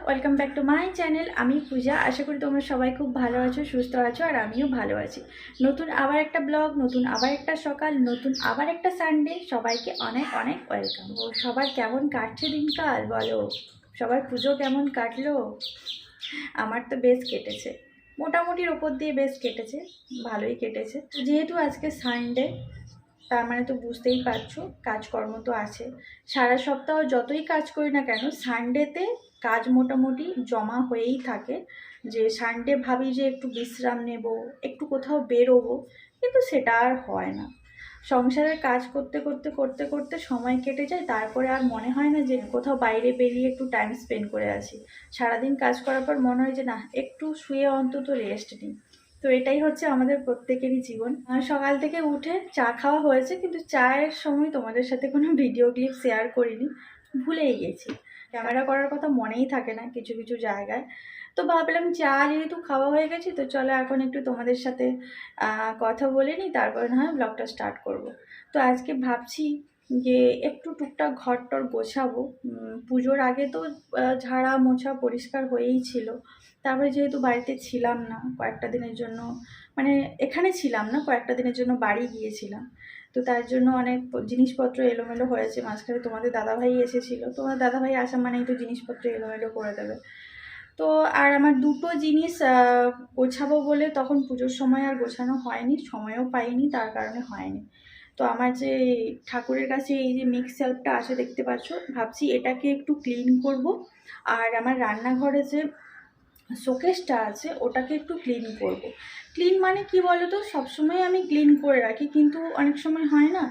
Welcome back to my channel. আমি পূজা। আশা করি তোমরা সবাই খুব ভালো আছো, সুস্থ আছো, আর আমিও ভালো আছি। নতুন আবার একটা ব্লগ, নতুন আবার একটা সকাল, নতুন আবার একটা সানডে। সবাইকে অনেক অনেক ওয়েলকাম। সবার কেমন কাটছে দিনকাল বলো? সবার পুজো কেমন কাটলো? আমার তো বেশ কেটেছে, মোটামুটির ওপর দিয়ে বেশ কেটেছে, ভালোই কেটেছে। যেহেতু আজকে সানডে, তার মানে তো বুঝতেই পারছো কাজকর্ম তো আছে। সারা সপ্তাহ যতই কাজ করি না কেন, সানডেতে কাজ মোটামুটি জমা হয়েই থাকে। যে সানডে ভাবি যে একটু বিশ্রাম নেব, একটু কোথাও বেরোবো, কিন্তু সেটা আর হয় না। সংসারের কাজ করতে করতে করতে করতে সময় কেটে যায়, তারপরে আর মনে হয় না যে কোথাও বাইরে বেরিয়ে একটু টাইম স্পেন্ড করে আসি। সারাদিন কাজ করার পর মনে হয় যে না, একটু শুয়ে অন্তত রেস্ট নিই। তো এটাই হচ্ছে আমাদের প্রত্যেকেরই জীবন। সকাল থেকে উঠে চা খাওয়া হয়েছে, কিন্তু চায়ের সময় তোমাদের সাথে কোনো ভিডিও ক্লিপ শেয়ার করিনি, ভুলেই গেছি। ক্যামেরা করার কথা মনেই থাকে না কিছু কিছু জায়গায়। তো ভাবলাম চা যেহেতু খাওয়া হয়ে গেছে, তো চলো এখন একটু তোমাদের সাথে কথা বলে নিই, তারপরে না হয় ব্লগটা স্টার্ট করব। তো আজকে ভাবছি যে একটু টুকটাক ঘর টর গোছাবো। পুজোর আগে তো ঝাড়া মোছা পরিষ্কার হয়েই ছিল। তারপরে যেহেতু বাড়িতে ছিলাম না কয়েকটা দিনের জন্য, মানে এখানে ছিলাম না, কয়েকটা দিনের জন্য বাড়ি গিয়েছিলাম। তো তার জন্য অনেক জিনিসপত্র এলোমেলো হয়েছে। মাঝখানে তোমাদের দাদাভাই এসেছিলো, তোমার দাদাভাই আসা মানেই তো জিনিসপত্র এলোমেলো করে দেবে। তো আর আমার দুটো জিনিস গোছাবো বলে তখন পুজোর সময় আর গোছানো হয়নি, সময়ও পাইনি, তার কারণে হয়নি। তো আমার যে ঠাকুরের কাছে এই যে মিক্স সেলফটা আছে দেখতে পাচ্ছ, ভাবছি এটাকে একটু ক্লিন করব। আর আমার রান্নাঘরে যে শোকেসটা আছে ওটাকে একটু ক্লিন করব। ক্লিন মানে কি বলো তো, সবসময় আমি ক্লিন করে রাখি, কিন্তু অনেক সময় হয় না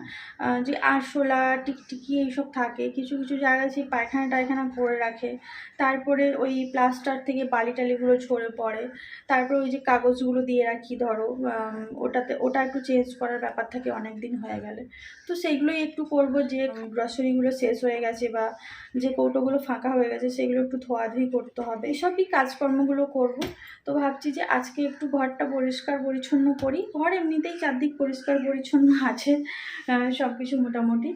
যে আরশোলা টিকটিকি এইসব থাকে, কিছু কিছু জায়গায় সেই পায়খানা টায়খানা করে রাখে, তারপরে ওই প্লাস্টার থেকে বালি টালিগুলো ঝরে পড়ে, তারপরে ওই যে কাগজগুলো দিয়ে রাখি ধরো, ওটা একটু চেঞ্জ করার ব্যাপার থাকে অনেক দিন হয়ে গেলে। তো সেইগুলোই একটু করব, যে গ্রসারিগুলো শেষ হয়ে গেছে বা যে কৌটোগুলো ফাঁকা হয়ে গেছে সেগুলো একটু ধোয়াধুয়ি করতে হবে, এসবই কাজকর্মগুলো করব। তো ভাবছি যে আজকে একটু ঘরটা পরিষ্কার পরিচ্ছন্ন করি। ঘর এমনিতেই চারদিক পরিষ্কার পরিচ্ছন্ন আছে, সব কিছু মোটামুটি।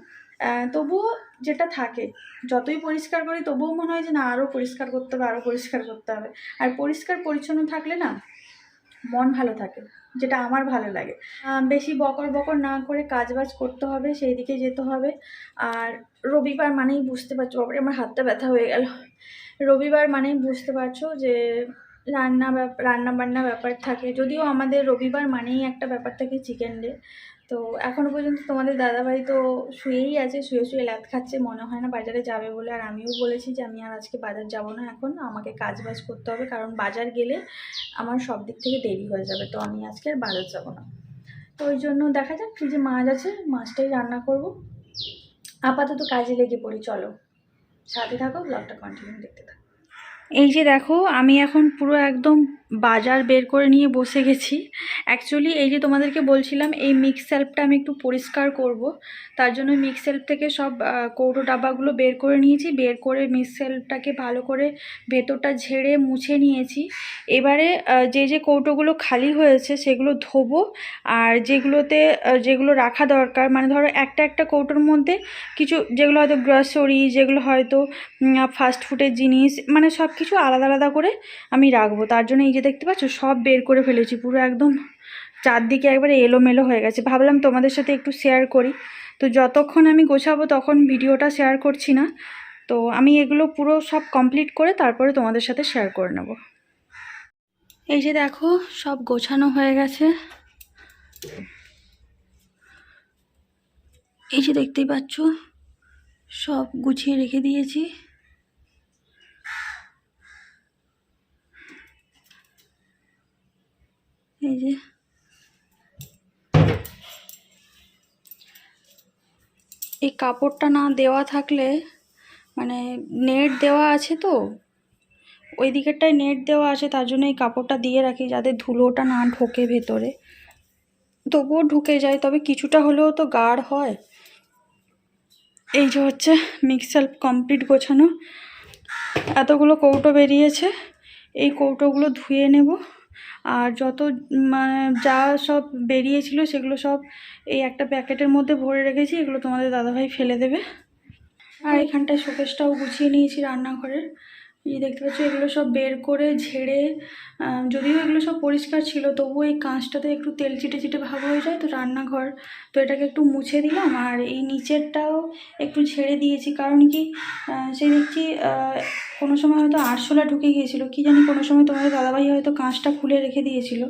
তবুও যেটা থাকে, যতই পরিষ্কার করি তবুও মনে হয় যে না, আরও পরিষ্কার করতে হবে, আরও পরিষ্কার করতে হবে। আর পরিষ্কার পরিচ্ছন্ন থাকলে না মন ভালো থাকে, যেটা আমার ভালো লাগে। বেশি বকর বকর না করে কাজবাজ করতে হবে, সেই দিকে যেতে হবে। আর রবিবার মানেই বুঝতে পারছো, বাবারে আমার হাতটা ব্যথা হয়ে গেল। রবিবার মানেই বুঝতে পারছো যে রান্না বান্না ব্যাপার থাকে। যদিও আমাদের রবিবার মানেই একটা ব্যাপার থাকে চিকেন ডে। তো এখনও পর্যন্ত তোমাদের দাদাভাই তো শুয়েই আছে, শুয়ে শুয়ে ল্যাদ খাচ্ছে, মনে হয় না বাজারে যাবে বলে। আর আমিও বলেছি যে আমি আর আজকে বাজার যাব না, এখন আমাকে কাজবাজ করতে হবে, কারণ বাজার গেলে আমার সব দিক থেকে দেরি হয়ে যাবে। তো আমি আজকে আর বাজার যাব না। তো ওই জন্য দেখা যাক, কি যে মাছ আছে, মাছটাই রান্না করব। আপাতত কাজে লেগে পড়ি, চলো সাথে থাকো, ব্লগটা কন্টিনিউ দেখতে থাকো। এই যে দেখো, আমি এখন পুরো একদম বাজার বের করে নিয়ে বসে গেছি। অ্যাকচুয়ালি এই যে তোমাদেরকে বলছিলাম, এই মিক্স সেলফটা আমি একটু পরিষ্কার করব, তার জন্য মিক্স সেলফ থেকে সব কৌটো ডাব্বাগুলো বের করে নিয়েছি। বের করে মিক্স সেলফটাকে ভালো করে ভেতরটা ঝেড়ে মুছে নিয়েছি। এবারে যে কৌটোগুলো খালি হয়েছে সেগুলো ধোবো, আর যেগুলো রাখা দরকার, মানে ধরো একটা একটা কৌটোর মধ্যে কিছু, যেগুলো হয়তো গ্রসারি, যেগুলো হয়তো ফাস্ট ফুডের জিনিস, মানে সব কিছু আলাদা আলাদা করে আমি রাখবো। তার জন্য এই যে দেখতে পাচ্ছ সব বের করে ফেলেছি, পুরো একদম চারদিকে একবারে এলোমেলো হয়ে গেছে। ভাবলাম তোমাদের সাথে একটু শেয়ার করি। তো যতক্ষণ আমি গোছাবো তখন ভিডিওটা শেয়ার করছি না। তো আমি এগুলো পুরো সব কমপ্লিট করে তারপরে তোমাদের সাথে শেয়ার করে নেব। এই যে দেখো, সব গোছানো হয়ে গেছে। এই যে দেখতেই পাচ্ছ, সব গুছিয়ে রেখে দিয়েছি। এই যে এই কাপড়টা না দেওয়া থাকলে, মানে নেট দেওয়া আছে তো, ওই দিকেরটায় নেট দেওয়া আছে, তার জন্য এই কাপড়টা দিয়ে রাখি যাতে ধুলোটা না ঢোকে ভেতরে। তবুও ঢুকে যায়, তবে কিছুটা হলেও তো গাঢ় হয়। এই যে হচ্ছে মিক্সার কমপ্লিট গোছানো, এতগুলো কৌটো বেরিয়েছে, এই কৌটোগুলো ধুয়ে নেব। আর যত মানে যা সব বেরিয়েছিল সেগুলো সব এই একটা প্যাকেটের মধ্যে ভরে রেখেছি, এগুলো তোমাদের দাদাভাই ফেলে দেবে। আর এখানটায় শোকেসটাও গুছিয়ে নিয়েছি রান্নাঘরের। এই দেখতে পাচ্ছ এগুলো সব বের করে ঝেড়ে, যদিও এগুলো সব পরিষ্কার ছিল তবুও এই কাঁচটাতে একটু তেল চিটে চিটে ভাব হয়ে যায়, তো রান্নাঘর তো এটাকে একটু মুছে দিলাম। আর এই নিচেরটাও একটু ঝেড়ে দিয়েছি, কারণ কি সেই দেখছি কোনো সময় হয়তো আরশোলা ঢুকে গিয়েছিলো, কি জানি কোনো সময় তোমাদের দাদাভাই হয়তো কাঁচটা খুলে রেখে দিয়েছিল,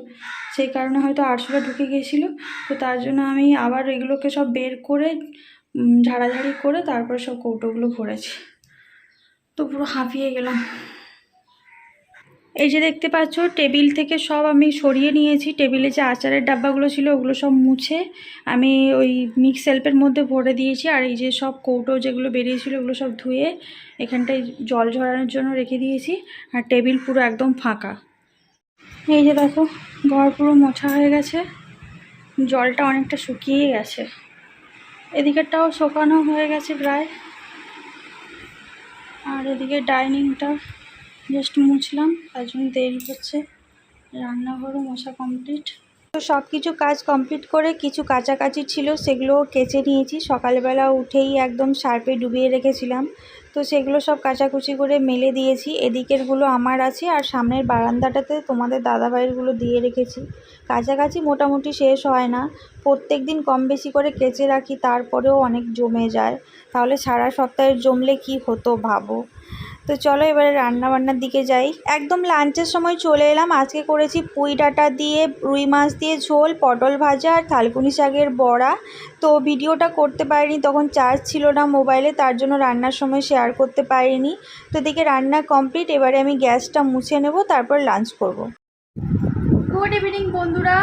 সেই কারণে হয়তো আরশোলা ঢুকে গিয়েছিলো। তো তার জন্য আমি আবার এগুলোকে সব বের করে ঝাড়াঝাড়ি করে তারপর সব কৌটোগুলো ভরেছি। তো পুরো হাঁপিয়ে গেলাম। এই যে দেখতে পাচ্ছ টেবিল থেকে সব আমি সরিয়ে নিয়েছি, টেবিলে যে আচারের ডাব্বাগুলো ছিল ওগুলো সব মুছে আমি ওই মিক্স সেলফের মধ্যে ভরে দিয়েছি। আর এই যে সব কৌটো যেগুলো বেরিয়েছিল ওগুলো সব ধুয়ে এখানটায় জল ঝরানোর জন্য রেখে দিয়েছি। আর টেবিল পুরো একদম ফাঁকা। এই যে দেখো ঘর পুরো মোছা হয়ে গেছে, জলটা অনেকটা শুকিয়ে গেছে, এদিকেরটাও শুকানো হয়ে গেছে প্রায়। আর এদিকে ডাইনিংটা জাস্ট মুছলাম, তার জন্য দেরি হচ্ছে। রান্নাঘরও মোছা কমপ্লিট। তো সব কিছু কাজ কমপ্লিট করে কিছু কাচাকাচি ছিল সেগুলো কেচে নিয়েছি, সকালবেলা উঠেই একদম সার্ফে ডুবিয়ে রেখেছিলাম, তো সেগুলো সব কাচাকুচি করে মেলে দিয়েছি। এদিকেরগুলো আমার আছে, আর সামনের বারান্দাটাতে তোমাদের দাদাভাইয়েরগুলো দিয়ে রেখেছি। কাছাকাছি মোটামুটি শেষ হয় না, প্রত্যেক দিন কম বেশি করে কেচে রাখি, তারপরেও অনেক জমে যায়। তাহলে সারা সপ্তাহের জমলে কি হতো ভাবো। তো চলো এবারে রান্নাবান্নার দিকে যাই। একদম লাঞ্চের সময় চলে এলাম। আজকে করেছি পুঁই ডাঁটা দিয়ে রুই মাছ দিয়ে ঝোল, পটল ভাজা আর থালকুনি শাকের বড়া। তো ভিডিওটা করতে পারিনি, তখন চার্জ ছিল না মোবাইলে, তার জন্য রান্নার সময় শেয়ার করতে পারিনি। তো এদিকে রান্না কমপ্লিট, এবারে আমি গ্যাসটা মুছে নেব, তারপর লাঞ্চ করব। গুড ইভিনিং বন্ধুরা।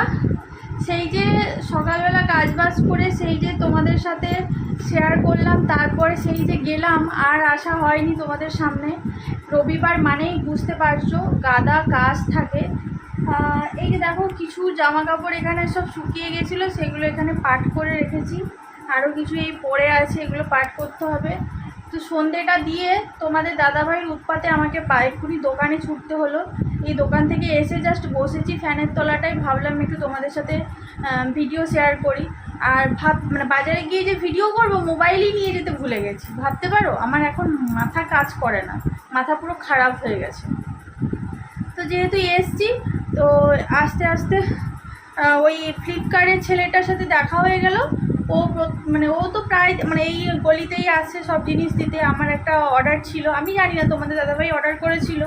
সেই যে সকালবেলা কাজবাজ করে সেই যে তোমাদের সাথে শেয়ার করলাম, তারপরে সেই যে গেলাম আর আসা হয়নি তোমাদের সামনে। রবিবার মানেই বুঝতে পারছো গাদা কাজ থাকে। এই যে দেখো কিছু জামা কাপড় এখানে সব শুকিয়ে গেছিলো, সেগুলো এখানে পাট করে রেখেছি। আরও কিছু এই পড়ে আছে, এগুলো পাট করতে হবে। তো সন্ধ্যেটা দিয়ে তোমাদের দাদাভাইয়ের উৎপাতে আমাকে এক্ষুনি দোকানে ছুটতে হলো। এই দোকান থেকে এসে জাস্ট বসেছি ফ্যানের তলাটাই, ভাবলাম একটু তোমাদের সাথে ভিডিও শেয়ার করি। আর মানে বাজারে গিয়ে যে ভিডিও করব মোবাইলই নিয়ে যেতে ভুলে গেছি, ভাবতে পারো আমার এখন মাথা কাজ করে না, মাথা পুরো খারাপ হয়ে গেছে। তো যেহেতু এসছি, তো আস্তে আস্তে ওই ফ্লিপকার্টের ছেলেটার সাথে দেখা হয়ে গেল। ও তো প্রায় এই গলিতেই আসছে সব জিনিস দিতে। আমার একটা অর্ডার ছিল, আমি জানি না তোমাদের দাদাভাই অর্ডার করেছিল,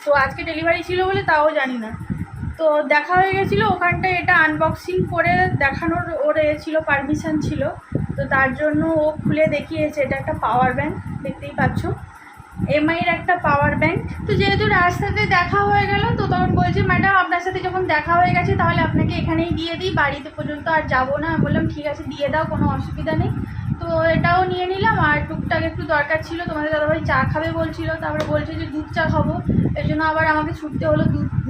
তো আজকে ডেলিভারি ছিল বলে তাও জানি না। তো দেখা হয়ে গেছিলো ওখানটায়, এটা আনবক্সিং করে দেখানোর ওর ছিল, পারমিশন ছিল। তো তার জন্য ও খুলে দেখিয়েছে, এটা একটা পাওয়ার ব্যাংক, দেখতেই পাচ্ছ এমআইয়ের একটা পাওয়ার ব্যাংক। তো যেহেতু রাস্তাতে দেখা হয়ে গেল, তো তখন বলছে ম্যাডাম আপনার সাথে যখন দেখা হয়ে গেছে তাহলে আপনাকে এখানেই দিয়ে দিই, বাড়িতে পর্যন্ত আর যাবো না। আমি বললাম ঠিক আছে দিয়ে দাও, কোনো অসুবিধা নেই। তো এটাও নিয়ে নিলাম। আর টুকটাক একটু দরকার ছিল, তোমাদের দাদাভাই চা খাবে বলছিল, তারপরে বলছে যে দুধ চা খাবো, এর জন্য আবার আমাকে ছুটতে হলো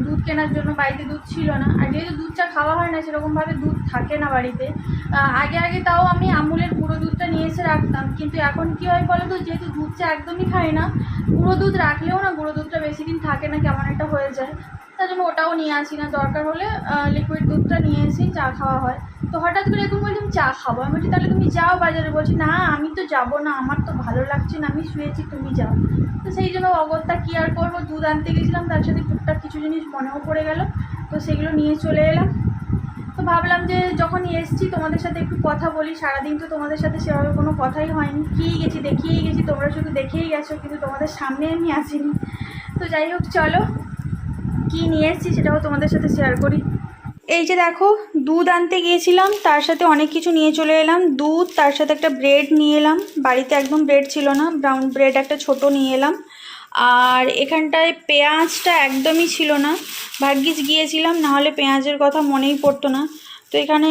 দুধ কেনার জন্য। বাড়িতে দুধ ছিল না, আর যেহেতু দুধ চা খাওয়া হয় না সেরকমভাবে দুধ থাকে না বাড়িতে। আগে তাও আমি আমুলের গুঁড়ো দুধটা নিয়ে এসে রাখতাম, কিন্তু এখন কী হয় বলো তো, যেহেতু দুধ চা একদমই খাই না, গুঁড়ো দুধ রাখলেও না গুঁড়ো দুধটা বেশি দিন থাকে না, কেমন একটা হয়ে যায়। তার জন্য ওটাও নিয়ে আসি না, দরকার হলে লিকুইড দুধটা নিয়ে এসে চা খাওয়া হয়। তো হঠাৎ করে এরকম বলছি চা খাবো, আমি বলছি তাহলে তুমি যাও বাজারে। বলছি না আমি তো যাবো না, আমার তো ভালো লাগছে না, আমি শুয়েছি, তুমি যাও। তো সেই জন্য অগত্যা কী আর করবো, দুধ আনতে গেছিলাম, তার সাথে টুকটাক কিছু জিনিস মনেও পড়ে গেল, তো সেগুলো নিয়ে চলে এলাম। তো ভাবলাম যে যখন এসছি তোমাদের সাথে একটু কথা বলি, সারাদিন তো তোমাদের সাথে সেভাবে কোনো কথাই হয়নি, দেখিয়েই গেছি, তোমরা শুধু দেখেই গেছো, কিন্তু তোমাদের সামনে আমি আসিনি। তো যাই হোক চলো কী নিয়ে এসেছি সেটাও তোমাদের সাথে শেয়ার করি। এই যে দেখো দুধ আনতে গিয়েছিলাম, তার সাথে অনেক কিছু নিয়ে চলে এলাম। দুধ, তার সাথে একটা ব্রেড নিয়ে এলাম, বাড়িতে একদম ব্রেড ছিল না, ব্রাউন ব্রেড একটা ছোট নিয়ে এলাম। আর এখানটায় পেঁয়াজটা একদমই ছিল না, ভাগ্যিস গিয়েছিলাম, নাহলে পেঁয়াজের কথা মনেই পড়তো না। তো এখানে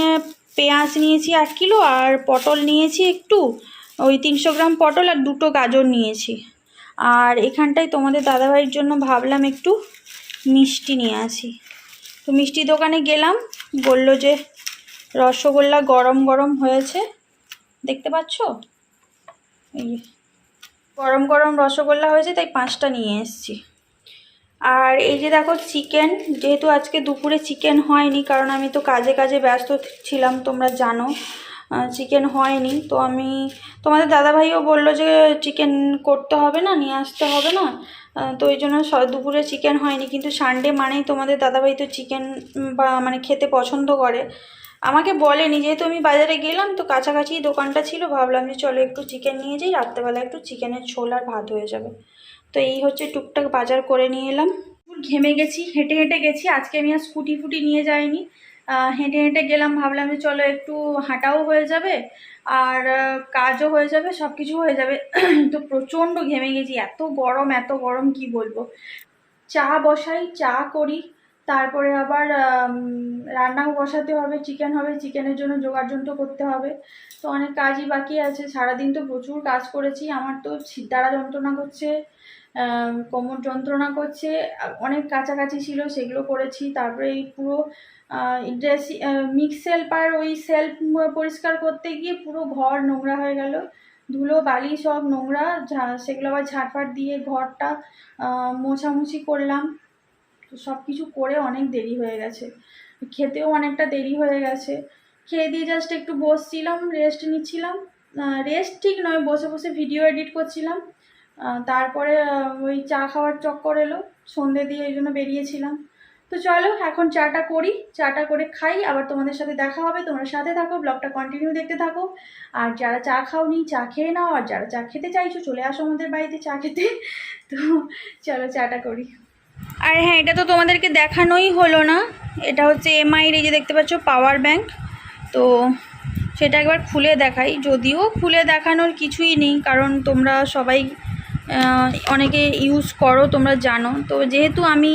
পেঁয়াজ নিয়েছি 1 কিলো, আর পটল নিয়েছি একটু, ওই 300 গ্রাম পটল আর 2টো গাজর নিয়েছি। আর এখানটায় তোমাদের দাদাভাইয়ের জন্য ভাবলাম একটু মিষ্টি নিয়ে আসি। তো মিষ্টি দোকানে গেলাম, বলল যে রসগোল্লা গরম গরম হয়েছে, দেখতে পাচ্ছ। এই গরম গরম রসগোল্লা হয়েছে তাই 5টা নিয়ে এসেছি। আর এই যে দেখো চিকেন, যেহেতু আজকে দুপুরে চিকেন হয়নি কারণ আমি তো কাজে কাজে ব্যস্ত ছিলাম, তোমরা জানো চিকেন হয়নি। তো আমি তোমাদের দাদাভাইও বললো যে চিকেন করতে হবে না, নিয়ে আসতে হবে না, তো এই জন্য দুপুরে চিকেন হয়নি। কিন্তু সানডে মানেই তোমাদের দাদাভাই তো চিকেন বা মানে খেতে পছন্দ করে। আমাকে বলেনি, যেহেতু আমি বাজারে গেলাম তো কাছাকাছি দোকানটা ছিল, ভাবলাম যে চলো একটু চিকেন নিয়ে যাই, রাত্রেবেলা একটু চিকেনের ঝোল আর ভাত হয়ে যাবে। তো এই হচ্ছে টুকটাক বাজার করে নিয়ে এলাম। ঘেমে গেছি, হেঁটে হেঁটে গেছি আজকে, আমি আর স্কুটি ফুটি নিয়ে যাইনি, হেঁটে হেঁটে গেলাম। ভাবলাম যে চলো একটু হাঁটাও হয়ে যাবে আর কাজও হয়ে যাবে, সব কিছু হয়ে যাবে। তো প্রচণ্ড ঘেমে গেছি, এত গরম কি বলবো। চা বসাই, চা করি, তারপরে আবার রান্নাও বসাতে হবে, চিকেন হবে, চিকেনের জন্য জোগাড় যন্ত্র করতে হবে। তো অনেক কাজই বাকি আছে। সারাদিন তো প্রচুর কাজ করেছি, আমার তো শিরদাঁড়া যন্ত্রণা করছে, কোমর যন্ত্রণা করছে, অনেক কাছাকাছি ছিল সেগুলো করেছি। তারপরে এই পুরো ড্রেসিং মিক্স সেলফ আর ওই সেলফ পরিষ্কার করতে গিয়ে পুরো ঘর নোংরা হয়ে গেল, ধুলো বালি সব নোংরা, সেগুলো আবার ঝাঁটফাট দিয়ে ঘরটা মোছামুছি করলাম। তো সব কিছু করে অনেক দেরি হয়ে গেছে, খেতেও অনেকটা দেরি হয়ে গেছে। খেয়ে দিয়ে জাস্ট একটু বসছিলাম, রেস্ট নিচ্ছিলাম, রেস্ট ঠিক নয়, বসে বসে ভিডিও এডিট করছিলাম। তারপরে ওই চা খাওয়ার চক্কর এলো, সন্ধে দিয়ে এই জন্য বেরিয়েছিলাম। তো চলো এখন চাটা করি, চাটা করে খাই, আবার তোমাদের সাথে দেখা হবে। তোমরা সাথে থাকো, ব্লগটা কন্টিনিউ দেখতে থাকো। আর যারা চা খাওনি চা খেয়ে নাও, আর যারা চা খেতে চাইছো চলে আসো আমাদের বাড়িতে চা খেতে। তো চলো চাটা করি। আর হ্যাঁ, এটা তো তোমাদেরকে দেখানোই হলো না, এটা হচ্ছে এমআইয়ের, এই যে দেখতে পাচ্ছ পাওয়ার ব্যাংক। তো সেটা একবার খুলে দেখাই, যদিও খুলে দেখানোর কিছুই নেই কারণ তোমরা সবাই অনেকে ইউজ করো, তোমরা জানো। তো যেহেতু আমি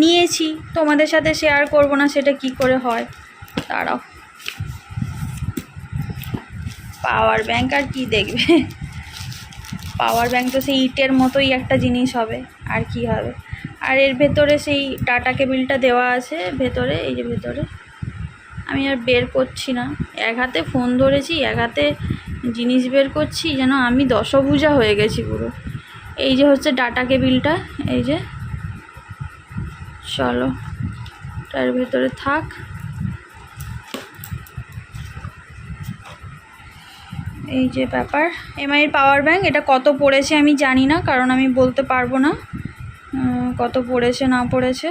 নিয়েছি তোমাদের সাথে শেয়ার করব না সেটা কি করে হয়। দাঁড়াও, পাওয়ার ব্যাংক আর কি দেখবে, পাওয়ার ব্যাংক তো সেই ইটের মতোই একটা জিনিস হবে, আর কি হবে। আর এর ভেতরে সেই ডাটা কেবিলটা দেওয়া আছে ভেতরে, এই যে ভেতরে। আমি আর বের করছি না, এক হাতে ফোন ধরেছি, এক হাতে জিনিস বের করছি, যেন আমি দশভুজা হয়ে গেছি পুরো। এই যে হচ্ছে ডাটা কেবিলটা, এই যে, চলো তার ভেতরে থাক। এই যে ব্যাপার, এমআইয়ের পাওয়ার ব্যাংক। এটা কত পড়েছে আমি জানি না, কারণ আমি বলতে পারবো না কত পড়েছে না পড়েছে।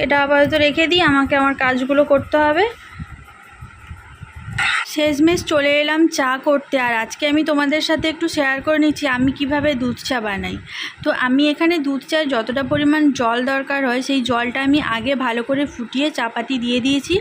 এটা আপাতত রেখে দিই, আমাকে আমার কাজগুলো করতে হবে। শেষমেশ চলে এলাম চা করতে। আর আজকে আমি তোমাদের সাথে একটু শেয়ার করে নিচ্ছি আমি কিভাবে দুধ চা বানাই। তো আমি এখানে দুধ চায় যতটা পরিমাণ জল দরকার হয় সেই জলটা আমি আগে ভালো করে ফুটিয়ে চাপাতি দিয়ে দিয়েছি।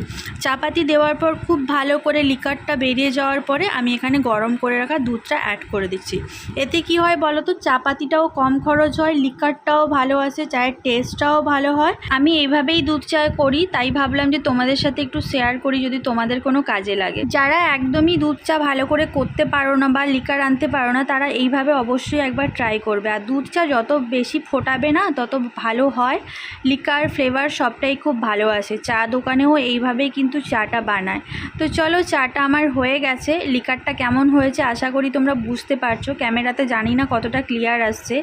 চাপাতি দেওয়ার পর খুব ভালো করে লিকারটা বেরিয়ে যাওয়ার পরে আমি এখানে গরম করে রাখা দুধটা অ্যাড করে দিচ্ছি। এতে কি হয় বলো তো, চাপাতিটাও কম খরচ হয়, লিকারটাও ভালো আসে, চায়ের টেস্টটাও ভালো হয়। আমি এইভাবেই দুধ চা করি, তাই ভাবলাম যে তোমাদের সাথে একটু শেয়ার করি, যদি তোমাদের কোনো কাজে লাগে। যারা একদমই দুধ চা ভালো করে করতে পারো না বা লিকার আনতে পারো না, তারা এইভাবে অবশ্যই একবার ট্রাই করবে। আর দুধ চা যত বেশি ফোটাবে না তত ভালো হয়, লিকার ফ্লেভার সবটাই খুব ভালো আসে। চা দোকানেও এইভাবেই কিন্তু চাটা বানায়। তো চলো, চাটা আমার হয়ে গেছে। লিকারটা কেমন হয়েছে আশা করি তোমরা বুঝতে পারছো, ক্যামেরাতে জানি না কতটা ক্লিয়ার আসছে।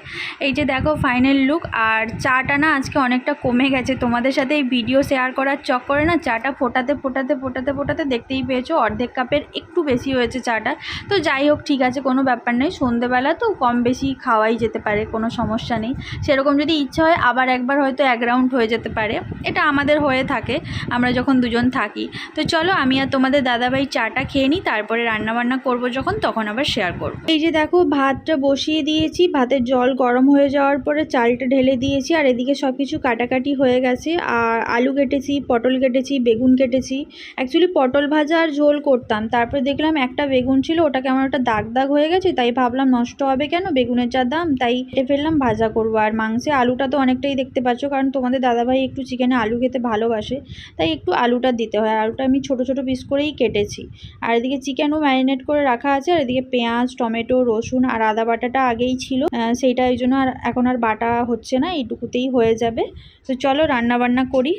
এই যে দেখো ফাইনাল লুক। আর চাটা না আজকে অনেকটা কমে গেছে, তোমাদের সাথে এই ভিডিও শেয়ার করার চক্করে না চাটা ফোটাতে দেখতেই পেয়েছো অর্ধেক কাপের একটু বেশি হয়েছে চাটা। তো যাই হোক, ঠিক আছে, কোনো ব্যাপার নেই, সন্ধেবেলা তো কম বেশি খাওয়াই যেতে পারে, কোনো সমস্যা নেই। সেরকম যদি ইচ্ছা হয় আবার একবার হয়তো 1 রাউন্ড হয়ে যেতে পারে, এটা আমাদের হয়ে থাকে আমরা যখন দুজন থাকি। তো চলো আমি আর তোমাদের দাদাভাই চাটা খেয়ে নিই, তারপরে রান্নাবান্না করবো যখন, তখন আবার শেয়ার করবো। এই যে দেখো ভাতটা বসিয়ে দিয়েছি, ভাতের জল গরম হয়ে যাওয়ার পরে চালটা ঢেলে দিয়েছি। আর এদিকে সব কিছু কাটাকাটি হয়ে গেছে। আর আলু কেটেছি, পটল কেটেছি, বেগুন কেটেছি। অ্যাকচুয়ালি পটল ভাজা আর ঝোল করতাম, তারপরে দেখলাম একটা বেগুন ছিল, ওটা কেমন একটা দাগ দাগ হয়ে গেছে, তাই ভাবলাম নষ্ট হবে কেন, বেগুনের যা দাম, তাই কেটে ফেললাম, ভাজা করবো। আর মাংসে আলুটা তো অনেকটাই দেখতে পাচ্ছ, কারণ তোমাদের দাদাভাই একটু চিকেনে আলু খেতে ভালোবাসে, তাই একটু আলুটা দিতে হয়। আলুটা আমি ছোট ছোট পিস করেই কেটেছি। আর এদিকে চিকেনও ম্যারিনেট করে রাখা আছে। আর এদিকে পেঁয়াজ, টমেটো, রসুন আর আদা বাটাটা আগেই ছিল, সেইটা এই জন্য আর এখন আর বাটা হচ্ছে না, এইটুকুতেই হয়ে যাবে। তো চলো রান্না বান্না করি।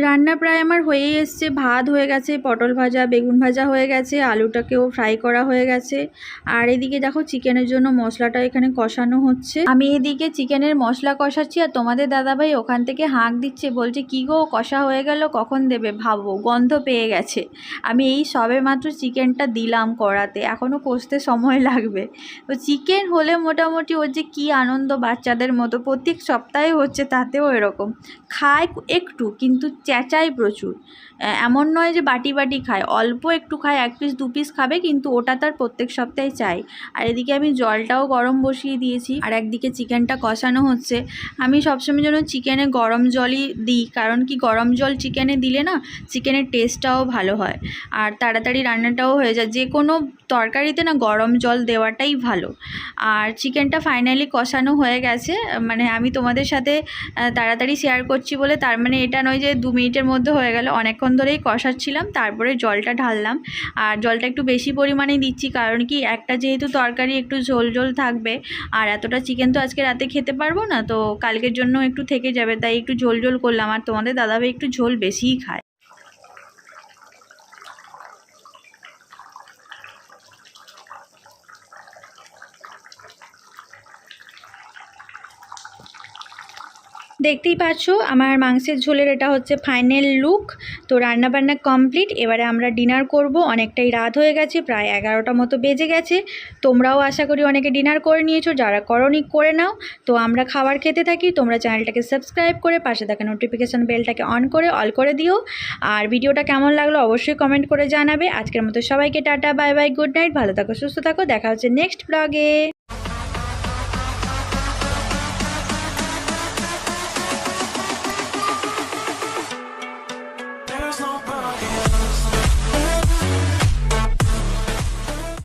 রান্না প্রায় আমার হয়েই এসছে। ভাত হয়ে গেছে, পটল ভাজা, বেগুন ভাজা হয়ে গেছে, আলুটাকেও ফ্রাই করা হয়ে গেছে। আর এদিকে দেখো চিকেনের জন্য মশলাটা এখানে কষানো হচ্ছে। আমি এদিকে চিকেনের মশলা কষাচ্ছি আর তোমাদের দাদাভাই ওখান থেকে হাঁক দিচ্ছে, বলছে কি গো কষা হয়ে গেল, কখন দেবে, ভাবো গন্ধ পেয়ে গেছে। আমি এই সবে মাত্র চিকেনটা দিলাম কড়াতে, এখনও কষতে সময় লাগবে। তো চিকেন হলে মোটামুটি ওর যে কী আনন্দ, বাচ্চাদের মতো প্রত্যেক সপ্তাহে হচ্ছে, তাতেও এরকম খায় একটু কিন্তু চেঁচায় প্রচুর। এমন নয় যে বাটি বাটি খায়, অল্প একটু খায়, 1 পিস 2 পিস খাবে, কিন্তু ওটা তার প্রত্যেক সপ্তাহে চাই। আর এদিকে আমি জলটাও গরম বসিয়ে দিয়েছি, আর একদিকে চিকেনটা কষানো হচ্ছে। আমি সবসময় যেন চিকেনে গরম জলই দিই, কারণ কি গরম জল চিকেনে দিলে না চিকেনের টেস্টটাও ভালো হয় আর তাড়াতাড়ি রান্নাটাও হয়ে যায়। যে কোনো তরকারিতে না গরম জল দেওয়াটাই ভালো। আর চিকেনটা ফাইনালি কষানো হয়ে গেছে, মানে আমি তোমাদের সাথে তাড়াতাড়ি শেয়ার করছি বলে তার মানে এটা নয় যে 2 মিনিটের মধ্যে হয়ে গেল। অনেকক্ষণ ধরেই কষাচ্ছিলাম, তারপরে জলটা ঢাললাম। আর জলটা একটু বেশি পরিমাণেই দিচ্ছি, কারণ কি একটা যেহেতু তরকারি একটু ঝোল ঝোল থাকবে, আর এতটা চিকেন তো আজকে রাতে খেতে পারবো না, তো কালকের জন্য একটু থেকে যাবে, তাই একটু ঝোল ঝোল করলাম। আর তোমাদের দাদাভাই একটু ঝোল বেশিই খায়। দেখতেই পাচ্ছ আমার মাংসের ঝোলের এটা হচ্ছে ফাইনাল লুক। তো রান্নাবান্না কমপ্লিট, এবারে আমরা ডিনার করব। অনেকটাই রাত হয়ে গেছে, প্রায় 11টা মতো বেজে গেছে। তোমরাও আশা করি অনেকে ডিনার করে নিয়েছো, যারা করনি করে নাও। তো আমরা খাবার খেতে থাকি, তোমরা চ্যানেলটাকে সাবস্ক্রাইব করে পাশে থাকা নোটিফিকেশান বেলটাকে অন করে অল করে দিও। আর ভিডিওটা কেমন লাগলো অবশ্যই কমেন্ট করে জানাবে। আজকের মতো সবাইকে tata, bye bye, good night, ভালো থাকো, সুস্থ থাকো, দেখা হচ্ছে নেক্সট ব্লগে।